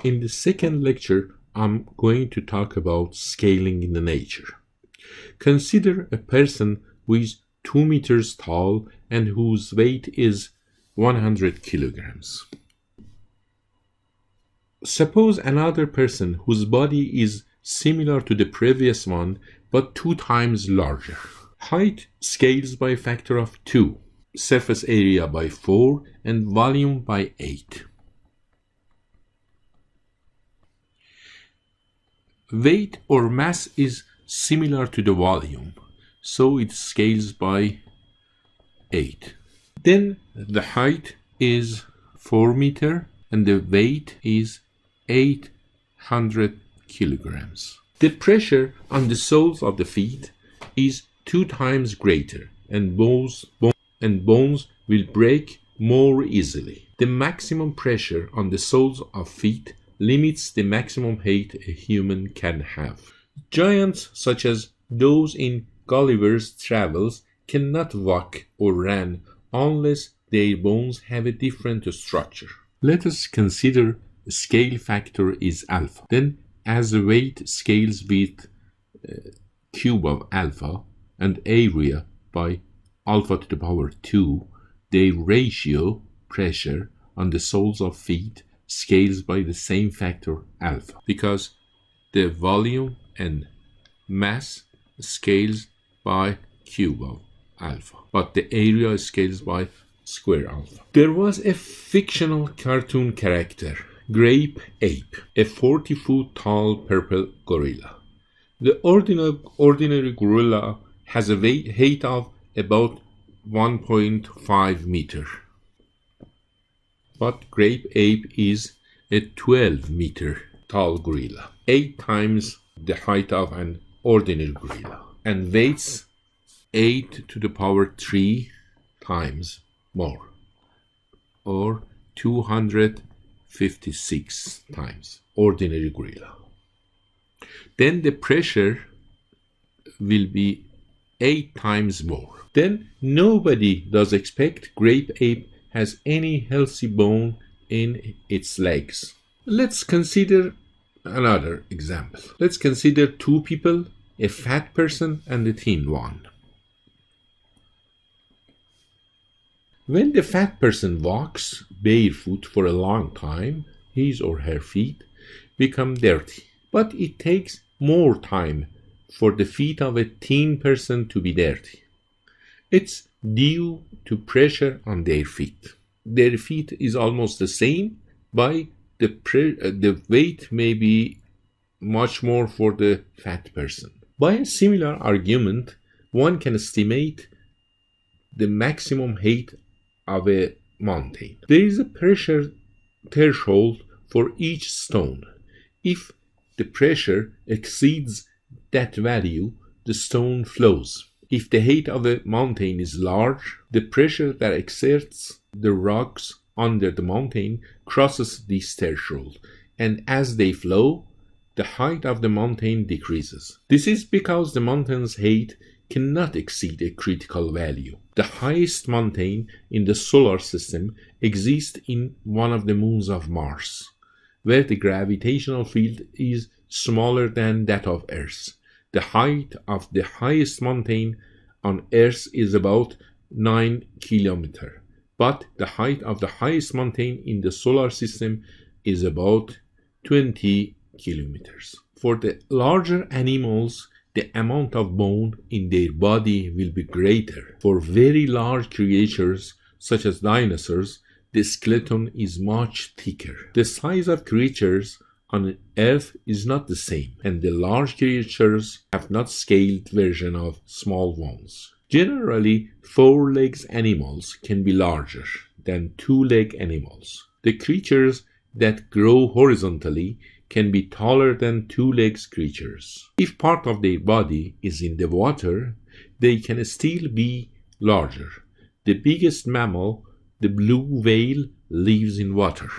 In the second lecture, I'm going to talk about scaling in the nature. Consider a person who is 2 meters tall and whose weight is 100 kilograms. Suppose another person whose body is similar to the previous one but 2 times larger. Height scales by a factor of 2, surface area by 4, and volume by 8. Weight or mass is similar to the volume, so it scales by 8. Then the height is 4 meters and the weight is 800 kilograms. The pressure on the soles of the feet is 2 times greater, and bones will break more easily. The maximum pressure on the soles of feet limits the maximum height a human can have. Giants such as those in Gulliver's Travels cannot walk or run unless their bones have a different structure. Let us consider the scale factor is alpha. Then as the weight scales with cube of alpha and area by alpha to the power 2, the ratio pressure on the soles of feet scales by the same factor alpha, because the volume and mass scales by cube of alpha, but the area scales by square alpha. There was a fictional cartoon character, Grape Ape, a 40-foot tall purple gorilla. The ordinary gorilla has a height of about 1.5 meters. But Grape Ape is a 12-meter tall gorilla, 8 times the height of an ordinary gorilla, and weighs 8 to the power 3 times more, or 256 times ordinary gorilla. Then the pressure will be 8 times more. Then nobody does expect Grape Ape has any healthy bone in its legs. Let's consider another example. Let's consider 2 people, a fat person and a thin one. When the fat person walks barefoot for a long time, his or her feet become dirty. But it takes more time for the feet of a thin person to be dirty. It's due to pressure on their feet. Their feet is almost the same, but the weight may be much more for the fat person. By a similar argument, one can estimate the maximum height of a mountain. There is a pressure threshold for each stone. If the pressure exceeds that value, the stone flows. If the height of a mountain is large, the pressure that exerts the rocks under the mountain crosses this threshold, and as they flow, the height of the mountain decreases. This is because the mountain's height cannot exceed a critical value. The highest mountain in the solar system exists in one of the moons of Mars, where the gravitational field is smaller than that of Earth. The height of the highest mountain on Earth is about 9 kilometers, but the height of the highest mountain in the solar system is about 20 kilometers. For the larger animals, the amount of bone in their body will be greater. For very large creatures, such as dinosaurs, the skeleton is much thicker. The size of creatures on Earth is not the same, and the large creatures have not scaled version of small ones. Generally, 4-legged animals can be larger than 2-legged animals. The creatures that grow horizontally can be taller than 2-legged creatures. If part of their body is in the water, they can still be larger. The biggest mammal, the blue whale, lives in water.